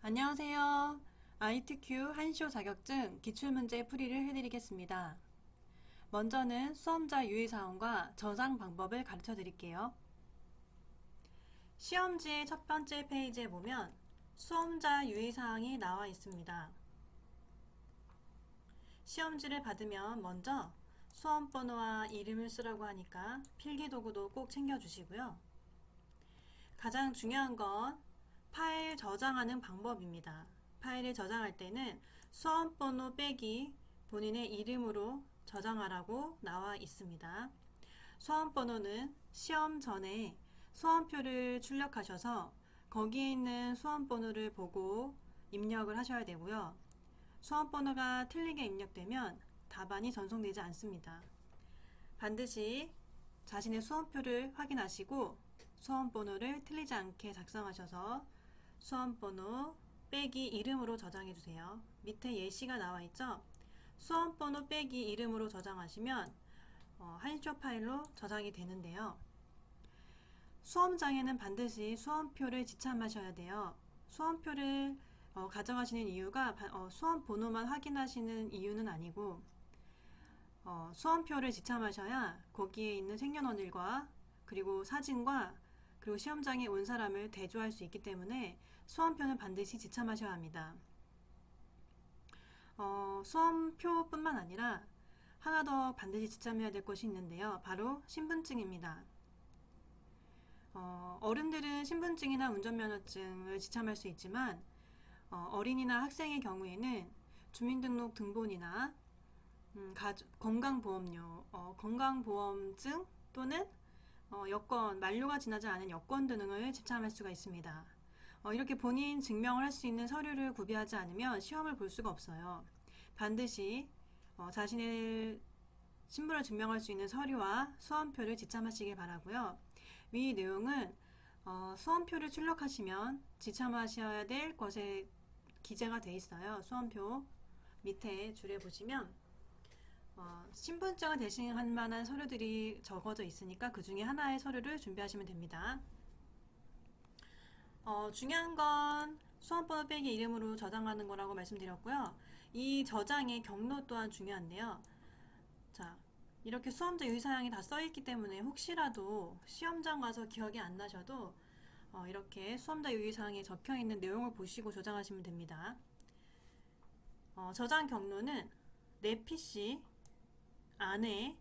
안녕하세요. ITQ 한시호 자격증 기출문제 풀이를 해드리겠습니다. 먼저는 수험자 유의사항과 저장 방법을 가르쳐 드릴게요. 시험지의 첫 번째 페이지에 보면 수험자 유의사항이 나와 있습니다. 시험지를 받으면 먼저 수험번호와 이름을 쓰라고 하니까 필기도구도 꼭 챙겨주시고요. 가장 중요한 건 파일 저장하는 방법입니다. 파일을 저장할 때는 수험번호 빼기 본인의 이름으로 저장하라고 나와 있습니다. 수험번호는 시험 전에 수험표를 출력하셔서 거기에 있는 수험번호를 보고 입력을 하셔야 되고요. 수험번호가 틀리게 입력되면 답안이 전송되지 않습니다. 반드시 자신의 수험표를 확인하시고 수험번호를 틀리지 않게 작성하셔서 수험번호 빼기 이름으로 저장해 주세요. 밑에 예시가 나와 있죠? 수험번호 빼기 이름으로 저장하시면 한시호 파일로 저장이 되는데요. 수험장에는 반드시 수험표를 지참하셔야 돼요. 수험표를 가져가시는 이유가 수험 번호만 확인하시는 이유는 아니고 수험표를 지참하셔야 거기에 있는 생년월일과 그리고 사진과 그리고 시험장에 온 사람을 대조할 수 있기 때문에 수험표는 반드시 지참하셔야 합니다. 수험표뿐만 아니라 하나 더 반드시 지참해야 될 것이 있는데요. 바로 신분증입니다. 어른들은 신분증이나 운전면허증을 지참할 수 있지만 어린이나 학생의 경우에는 주민등록 등본이나 건강보험증 또는 여권, 만료가 지나지 않은 여권 등을 지참할 수가 있습니다. 이렇게 본인 증명을 할 수 있는 서류를 구비하지 않으면 시험을 볼 수가 없어요. 반드시 자신의 신분을 증명할 수 있는 서류와 수험표를 지참하시길 바라고요. 위 내용은 수험표를 출력하시면 지참하셔야 될 것에 기재가 되어 있어요. 수험표 밑에 줄에 보시면 신분증을 대신할 만한 서류들이 적어져 있으니까 그 중에 하나의 서류를 준비하시면 됩니다. 중요한 건 수험번호 빼기 이름으로 저장하는 거라고 말씀드렸고요. 이 저장의 경로 또한 중요한데요. 자, 이렇게 수험자 유의사항이 다 써있기 때문에 혹시라도 시험장 가서 기억이 안 나셔도 이렇게 수험자 유의사항에 적혀있는 내용을 보시고 저장하시면 됩니다. 저장 경로는 내 PC 안에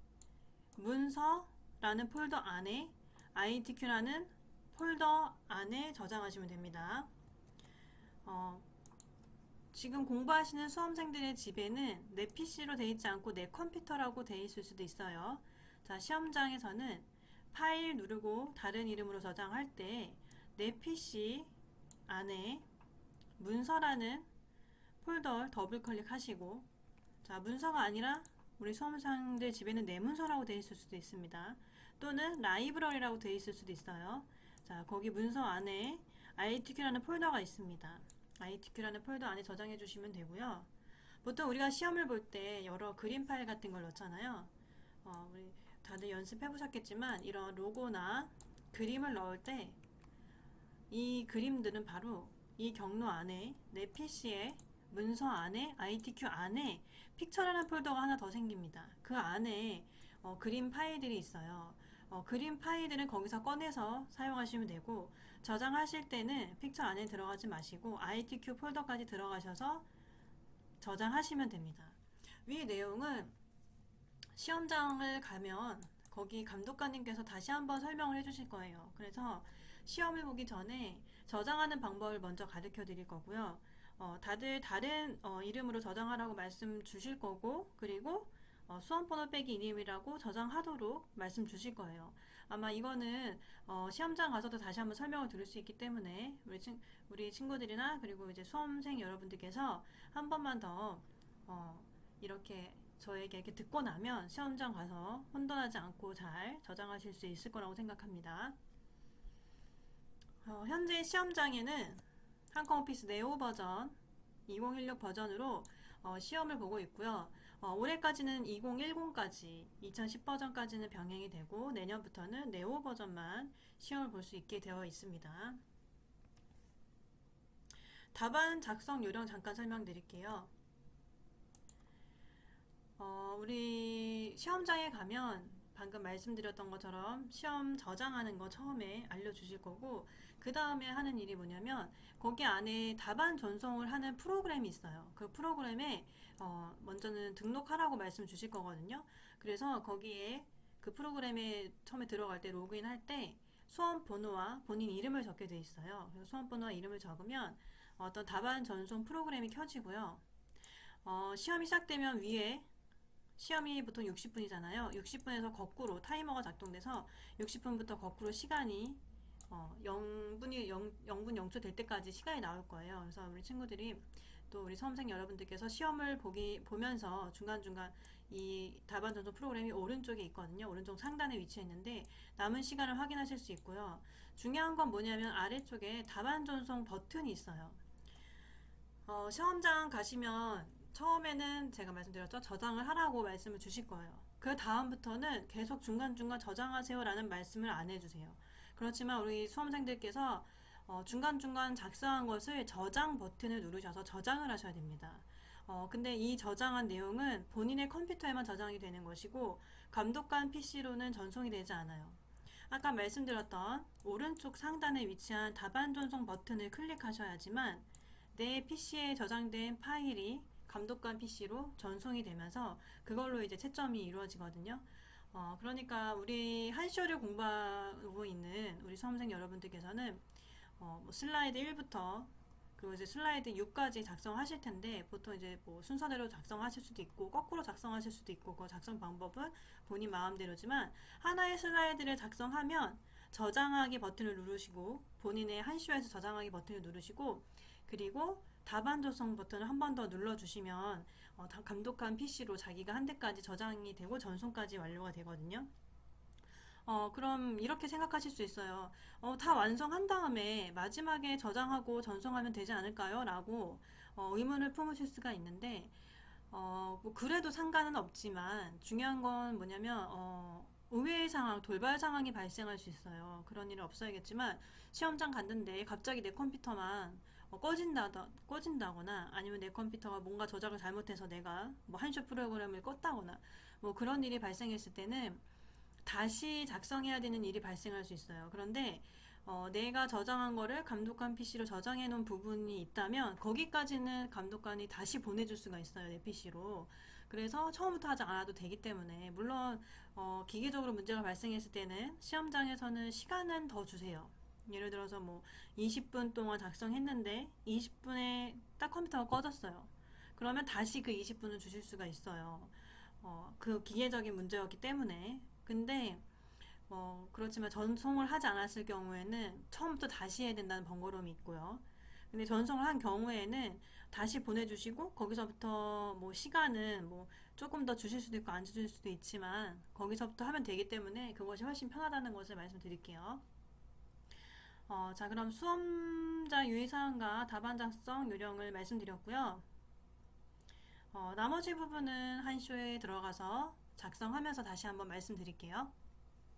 문서라는 폴더 안에 ITQ라는 폴더 안에 저장하시면 됩니다. 지금 공부하시는 수험생들의 집에는 내 PC로 되어 있지 않고 내 컴퓨터라고 되어 있을 수도 있어요. 자, 시험장에서는 파일 누르고 다른 이름으로 저장할 때 내 PC 안에 문서라는 폴더를 더블 클릭하시고, 자, 문서가 아니라 우리 수험생들 집에는 내 문서라고 되어 있을 수도 있습니다. 또는 라이브러리라고 되어 있을 수도 있어요. 자, 거기 문서 안에 ITQ라는 폴더가 있습니다. ITQ라는 폴더 안에 저장해 주시면 되고요. 보통 우리가 시험을 볼 때 여러 그림 파일 같은 걸 넣잖아요. 우리 다들 연습해 보셨겠지만 이런 로고나 그림을 넣을 때 이 그림들은 바로 이 경로 안에 내 PC에 문서 안에 ITQ 안에 픽처라는 폴더가 하나 더 생깁니다. 그 안에 그림 파일들이 있어요. 그림 파일들은 거기서 꺼내서 사용하시면 되고, 저장하실 때는 픽처 안에 들어가지 마시고 ITQ 폴더까지 들어가셔서 저장하시면 됩니다. 위 내용은 시험장을 가면 거기 감독관님께서 다시 한번 설명을 해주실 거예요. 그래서 시험을 보기 전에 저장하는 방법을 먼저 가르쳐 드릴 거고요. 다들 다른 이름으로 저장하라고 말씀 주실 거고, 그리고 수험번호 빼기 이름이라고 저장하도록 말씀 주실 거예요. 아마 이거는 시험장 가서도 다시 한번 설명을 들을 수 있기 때문에 우리 친구들이나 그리고 이제 수험생 여러분들께서 한 번만 더 이렇게 저에게 이렇게 듣고 나면 시험장 가서 혼돈하지 않고 잘 저장하실 수 있을 거라고 생각합니다. 현재 시험장에는 한컴오피스 네오 버전 2016 버전으로 시험을 보고 있고요. 올해까지는 2010까지 2010 버전까지는 병행이 되고 내년부터는 네오 버전만 시험을 볼 수 있게 되어 있습니다. 답안 작성 요령 잠깐 설명드릴게요. 우리 시험장에 가면 방금 말씀드렸던 것처럼 시험 저장하는 거 처음에 알려주실 거고, 그 다음에 하는 일이 뭐냐면 거기 안에 답안 전송을 하는 프로그램이 있어요. 그 프로그램에 먼저는 등록하라고 말씀 주실 거거든요. 그래서 거기에 그 프로그램에 처음에 들어갈 때 로그인 할 때 수험 번호와 본인 이름을 적게 돼 있어요. 그래서 수험 번호와 이름을 적으면 어떤 답안 전송 프로그램이 켜지고요. 시험이 시작되면 위에 시험이 보통 60분이잖아요. 60분에서 거꾸로 타이머가 작동돼서 60분부터 거꾸로 시간이 0분 0초 될 때까지 시간이 나올 거예요. 그래서 우리 친구들이 또 우리 수험생 여러분들께서 시험을 보면서 중간중간 이 답안 전송 프로그램이 오른쪽에 있거든요. 오른쪽 상단에 위치해 있는데 남은 시간을 확인하실 수 있고요. 중요한 건 뭐냐면 아래쪽에 답안 전송 버튼이 있어요. 시험장 가시면 처음에는 제가 말씀드렸죠. 저장을 하라고 말씀을 주실 거예요. 그 다음부터는 계속 중간중간 저장하세요 라는 말씀을 안 해주세요. 그렇지만 우리 수험생들께서 중간중간 작성한 것을 저장 버튼을 누르셔서 저장을 하셔야 됩니다. 근데 이 저장한 내용은 본인의 컴퓨터에만 저장이 되는 것이고 감독관 PC로는 전송이 되지 않아요. 아까 말씀드렸던 오른쪽 상단에 위치한 답안 전송 버튼을 클릭하셔야지만 내 PC에 저장된 파일이 감독관 PC로 전송이 되면서 그걸로 이제 채점이 이루어지거든요. 그러니까 우리 한쇼를 공부하고 있는 우리 수험생 여러분들께서는 뭐 슬라이드 1부터 그리고 이제 슬라이드 6까지 작성하실 텐데 보통 이제 뭐 순서대로 작성하실 수도 있고 거꾸로 작성하실 수도 있고 그 작성 방법은 본인 마음대로지만 하나의 슬라이드를 작성하면 저장하기 버튼을 누르시고 본인의 한쇼에서 저장하기 버튼을 누르시고 그리고 답안 전송 버튼을 한 번 더 눌러주시면 감독한 PC로 자기가 한 대까지 저장이 되고 전송까지 완료가 되거든요. 그럼 이렇게 생각하실 수 있어요. 다 완성한 다음에 마지막에 저장하고 전송하면 되지 않을까요? 라고 의문을 품으실 수가 있는데 뭐 그래도 상관은 없지만 중요한 건 뭐냐면 의외의 상황, 돌발 상황이 발생할 수 있어요. 그런 일은 없어야겠지만 시험장 갔는데 갑자기 내 컴퓨터만 꺼진다거나 아니면 내 컴퓨터가 뭔가 저장을 잘못해서 내가 뭐 한쇼 프로그램을 껐다거나 뭐 그런 일이 발생했을 때는 다시 작성해야 되는 일이 발생할 수 있어요. 그런데 내가 저장한 거를 감독관 PC로 저장해 놓은 부분이 있다면 거기까지는 감독관이 다시 보내줄 수가 있어요. 내 PC로. 그래서 처음부터 하지 않아도 되기 때문에 물론 기계적으로 문제가 발생했을 때는 시험장에서는 시간은 더 주세요. 예를 들어서 뭐 20분 동안 작성했는데 20분에 딱 컴퓨터가 꺼졌어요. 그러면 다시 그 20분을 주실 수가 있어요. 그 기계적인 문제였기 때문에. 근데 그렇지만 전송을 하지 않았을 경우에는 처음부터 다시 해야 된다는 번거로움이 있고요. 근데 전송을 한 경우에는 다시 보내주시고 거기서부터 뭐 시간은 뭐 조금 더 주실 수도 있고 안 주실 수도 있지만 거기서부터 하면 되기 때문에 그것이 훨씬 편하다는 것을 말씀드릴게요. 자, 그럼 수험자 유의사항과 답안 작성 요령을 말씀드렸고요. 나머지 부분은 한쇼에 들어가서 작성하면서 다시 한번 말씀드릴게요.